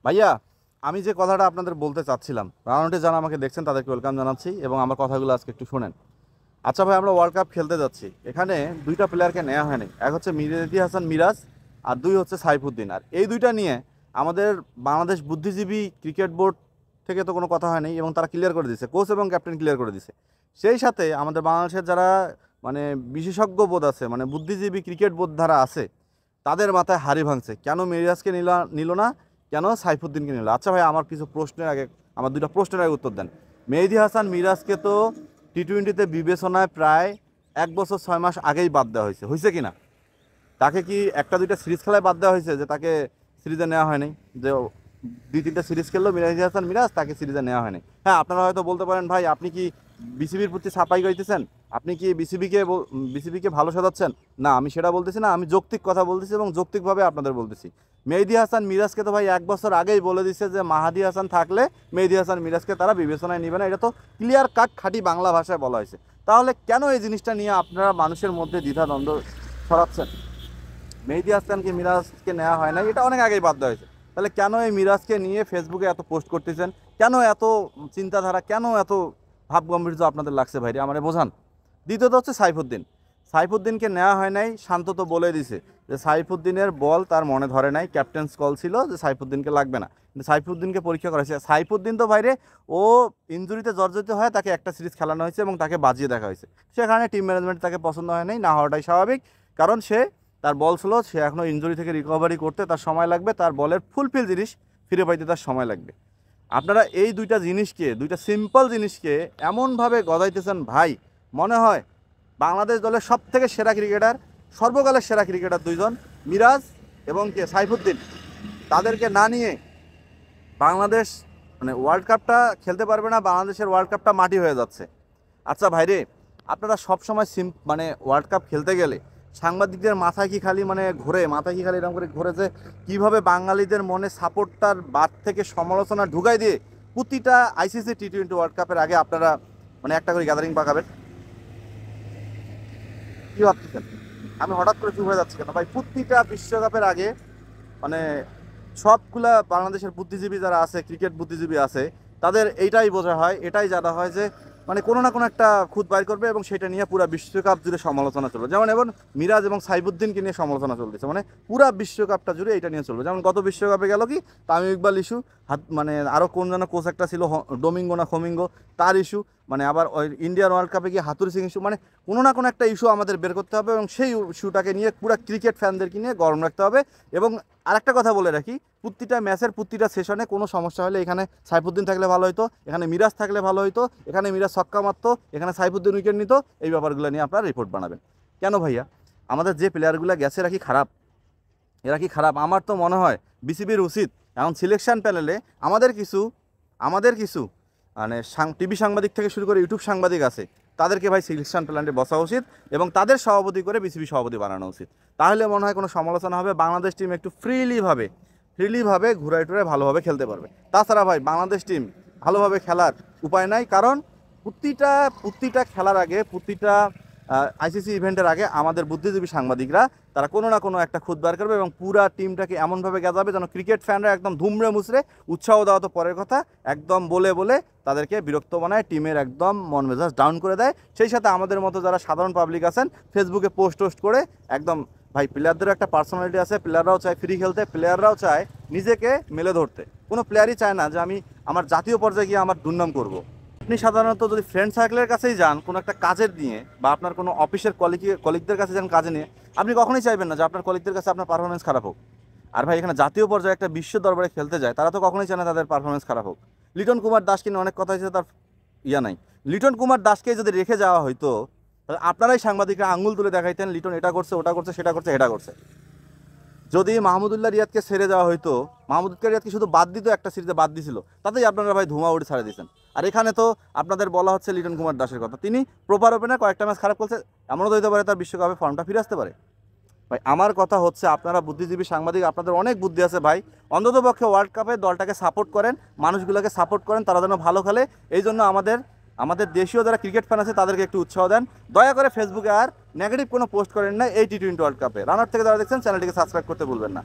ভাইয়া, আমি যে কথাটা আপনাদের বলতে চাচ্ছিলাম, রানাউটে যারা আমাকে দেখছেন তাদেরকে ওয়েলকাম জানাচ্ছি এবং আমার কথাগুলো আজকে একটু শোনেন। আচ্ছা ভাই, আমরা ওয়ার্ল্ড কাপ খেলতে যাচ্ছি, এখানে দুইটা প্লেয়ারকে নেওয়া হয়নি। এক হচ্ছে মেহেদী হাসান মিরাজ, আর দুই হচ্ছে সাইফুদ্দিন। আর এই দুইটা নিয়ে আমাদের বাংলাদেশ বুদ্ধিজীবী ক্রিকেট বোর্ড থেকে তো কোনো কথা হয়নি এবং তারা ক্লিয়ার করে দিয়েছে, কোচ এবং ক্যাপ্টেন ক্লিয়ার করে দিয়েছে। সেই সাথে আমাদের বাংলাদেশের যারা মানে বিশেষজ্ঞ বোধ আছে, মানে বুদ্ধিজীবী ক্রিকেট বোধ যারা আছে, তাদের মাথায় হাড়ি ভাঙছে কেন মিরাজকে নিল না, কেন সাইফুদ্দিনকে নিল। আচ্ছা ভাই, আমার কিছু প্রশ্নের আগে, আমার দুইটা প্রশ্নের আগে উত্তর দেন। মেহেদী হাসান মিরাজকে তো টি-20তে বিবেচনায় প্রায় 1 বছর 6 মাস আগেই বাদ দেওয়া হয়েছে কি না? তাকে কি একটা দুইটা সিরিজ খেলায় বাদ দেওয়া হয়েছে যে তাকে সিরিজে নেওয়া হয়নি? যে 2-3টা সিরিজ খেললো মেহেদী হাসান মিরাজ, তাকে সিরিজে নেওয়া হয়নি। হ্যাঁ, আপনারা হয়তো বলতে পারেন ভাই আপনি কি বিসিবির প্রতি ছাপাই গাইতেছেন, আপনি কি বিসিবিকে ভালো সাজাচ্ছেন। না, আমি সেটা বলতেছি না, আমি যৌক্তিক কথা বলতেছি এবং যৌক্তিকভাবে আপনাদের বলতেছি। মেহেদী হাসান মিরাজকে তো ভাই 1 বছর আগেই বলে দিচ্ছে যে মাহাদি হাসান থাকলে মেহেদী হাসান মিরাজকে তারা বিবেচনায় নেবে না। এটা তো ক্লিয়ার কাট খাঁটি বাংলা ভাষায় বলা হয়েছে। তাহলে কেন এই জিনিসটা নিয়ে আপনারা মানুষের মধ্যে দ্বিধাদ্বন্দ্ব ছড়াচ্ছেন? মেহেদী হাসানকে মিরাজকে নেওয়া হয় না, এটা অনেক আগেই বাদ দেওয়া হয়েছে। তাহলে কেন এই মিরাজকে নিয়ে ফেসবুকে এত পোস্ট করতেছেন? কেন এত চিন্তাধারা, কেন এত ভাবগম্ভীর্য আপনাদের লাগছে ভাইরে, আমারে বোঝান। দ্বিতীয়ত হচ্ছে সাইফুদ্দিন। সাইফুদ্দিনকে নেওয়া হয় নাই, শান্ত তো বলে দিছে যে সাইফুদ্দিনের বল তার মনে ধরে নাই, ক্যাপ্টেন্স কল ছিল যে সাইফুদ্দিনকে লাগবে না, কিন্তু সাইফুদ্দিনকে পরীক্ষা করা হয়েছে। সাইফুদ্দিন তো ভাইরে ও ইনজুরিতে জর্জরিত হয়, তাকে একটা সিরিজ খেলানো হয়েছে এবং তাকে বাজিয়ে দেখা হয়েছে। সেখানে টিম ম্যানেজমেন্ট তাকে পছন্দ হয় নাই, না হওয়াটাই স্বাভাবিক। কারণ তার বল স্লো, সে এখনও ইনজুরি থেকে রিকভারি করতে তার সময় লাগবে, তার বলের ফুলফিল জিনিস ফিরে পাইতে তার সময় লাগবে। আপনারা এই দুইটা জিনিসকে, দুইটা সিম্পল জিনিসকে এমনভাবে গজাইতেছেন ভাই, মনে হয় বাংলাদেশ দলের সব থেকে সেরা ক্রিকেটার, সর্বকালের সেরা ক্রিকেটার দুইজন, মিরাজ এবং সাইফুদ্দিন, তাদেরকে না নিয়ে বাংলাদেশ মানে ওয়ার্ল্ড কাপটা খেলতে পারবে না, বাংলাদেশের ওয়ার্ল্ড কাপটা মাটি হয়ে যাচ্ছে। আচ্ছা ভাইরে, আপনারা সবসময় মানে ওয়ার্ল্ড কাপ খেলতে গেলে সাংবাদিকদের মাথায় কি খালি মানে ঘোরে, মাথায় কি খালি এরকম করে ঘোরে যে কীভাবে বাঙালিদের মনে সাপোর্টটার বাদ থেকে সমালোচনা ঢুকাই দিয়ে প্রতিটা আইসিসি টি-20 ওয়ার্ল্ড কাপের আগে আপনারা মানে একটা করে গ্যাদারিং পাকাবেন? কী ভাবতেছেন? আমি হঠাৎ করে চুপ হয়ে যাচ্ছি কেন ভাই? প্রতিটা বিশ্বকাপের আগে মানে সবগুলা বাংলাদেশের বুদ্ধিজীবী যারা আছে, ক্রিকেট বুদ্ধিজীবী আছে, তাদের এইটাই বোঝা হয়, এটাই জানা হয় যে মানে কোনো না কোনো একটা খুঁত বাইর করবে এবং সেটা নিয়ে পুরো বিশ্বকাপ জুড়ে সমালোচনা চলবে। যেমন এখন মিরাজ এবং সাইফুদ্দিনকে নিয়ে সমালোচনা চলতেছে, মানে পুরো বিশ্বকাপটা জুড়ে এটা নিয়ে চলবে। যেমন গত বিশ্বকাপে গেল কি তামিম ইকবাল ইস্যু, মানে আরও কোন যেন কোচ একটা ছিল, ডোমিঙ্গো না খোমিঙ্গো, তার ইস্যু, মানে আবার ওই ইন্ডিয়ান ওয়ার্ল্ড কাপে গিয়ে হাতুড়ি সিং ইস্যু, মানে কোনো না কোনো একটা ইস্যু আমাদের বের করতে হবে এবং সেই ইস্যুটাকে নিয়ে পুরো ক্রিকেট ফ্যানদেরকে নিয়ে গরম রাখতে হবে। এবং আরেকটা কথা বলে রাখি, প্রতিটা ম্যাচের প্রতিটা সেশনে কোনো সমস্যা হলে এখানে সাইফুদ্দিন থাকলে ভালো হতো, এখানে মিরাজ থাকলে ভালো হতো, এখানে মিরাজ ছক্কা মারতো, এখানে সাইফুদ্দিন উইকেট নিত, এই ব্যাপারগুলো নিয়ে আপনারা রিপোর্ট বানাবেন। কেন ভাইয়া, আমাদের যে প্লেয়ারগুলো গেছে এরা কি খারাপ? এরা কি খারাপ? আমার তো মনে হয় বিসিবির উচিত এখন সিলেকশন প্যানেলে আমাদের কিছু মানে টিভি সাংবাদিক থেকে শুরু করে ইউটিউব সাংবাদিক আছে, তাদেরকে ভাই সিলেকশন প্ল্যানে বসা উচিত এবং তাদের সভাপতি করে বিসিবি সভাপতি বানানো উচিত। তাহলে মনে হয় কোনো সমালোচনা হবে, বাংলাদেশ টিম একটু ফ্রিলিভাবে ঘুরাই টুরাই ভালোভাবে খেলতে পারবে। তাছাড়া ভাই বাংলাদেশ টিম ভালোভাবে খেলার উপায় নাই, কারণ প্রতিটা খেলার আগে, প্রতিটা আইসিসি ইভেন্টের আগে আমাদের বুদ্ধিজীবী সাংবাদিকরা তারা কোনো না কোনো একটা খুদ বার করবে এবং পুরা টিমটাকে এমনভাবে গেজাবে যেন ক্রিকেট ফ্যানরা একদম ধুমড়ে মুচড়ে, উৎসাহ দেওয়া তো পরের কথা, একদম বলে বলে তাদেরকে বিরক্ত বানায়, টিমের একদম মন মেজাজ ডাউন করে দেয়। সেই সাথে আমাদের মতো যারা সাধারণ পাবলিক আছেন ফেসবুকে পোস্ট করে একদম, ভাই প্লেয়ারদেরও একটা পার্সোনালিটি আছে, প্লেয়াররাও চায় ফ্রি খেলতে, প্লেয়াররাও চায় নিজেকে মেলে ধরতে। কোনো প্লেয়ারই চায় না যে আমি আমার জাতীয় পর্যায়ে গিয়ে আমার দুর্নাম করব। আপনি সাধারণত যদি ফ্রেন্ড সার্কেলের কাছেই যান কোনো একটা কাজের নিয়ে, বা আপনার কোনো অফিসের কলিগদের কাছে যান কাজে নিয়ে, আপনি কখনোই চাইবেন না যে আপনার কলিগদের কাছে আপনার পারফরমেন্স খারাপ হোক। আর ভাই এখানে জাতীয় পর্যায়ে একটা বিশ্ব দরবারে খেলতে যায়, তারা তো কখনোই চায় না তাদের পারফরমেন্স খারাপ হোক। লিটন কুমার দাসকে নিয়ে অনেক কথা হয়েছে, তার নাই। লিটন কুমার দাসকে যদি রেখে যাওয়া হয়তো তাহলে আপনারাই সাংবাদিকরা আঙুল তুলে দেখাইতেন লিটন এটা করছে, ওটা করছে, সেটা করছে, এটা করছে। যদি মাহমুদুল্লাহ রিয়াদকে ছেড়ে দেওয়া হয়তো, মাহমুদুল্লাহ রিয়াদকে শুধু বাদ দিত, একটা সিরিজে বাদ দিছিল, তাতেই আপনারা ভাই ধোঁয়া উড়ে ছাড়ে দিয়েছেন। আর এখানে তো আপনাদের বলা হচ্ছে লিটন কুমার দাসের কথা, তিনি প্রপার ওপেনার, কয়েকটা ম্যাচ খারাপ করছে, এমনও তো হতে পারে তার বিশ্বকাপে ফর্মটা ফিরে আসতে পারে। ভাই আমার কথা হচ্ছে, আপনারা বুদ্ধিজীবী সাংবাদিক, আপনাদের অনেক বুদ্ধি আছে ভাই, অন্ততপক্ষে ওয়ার্ল্ড কাপে দলটাকে সাপোর্ট করেন, মানুষগুলোকে সাপোর্ট করেন, তারা যেন ভালো খেলে। এই জন্য আমাদের দেশীয় যারা ক্রিকেট ফ্যান আছে তাদেরকে একটু উৎসাহ দেন। দয়া করে ফেসবুকে আর নেগেটিভ কোনো পোস্ট করেন না এই টি-20 ওয়ার্ল্ড কাপে। রানার থেকে যারা দেখছেন চ্যানেলটিকে সাবস্ক্রাইব করতে ভুলবেন না।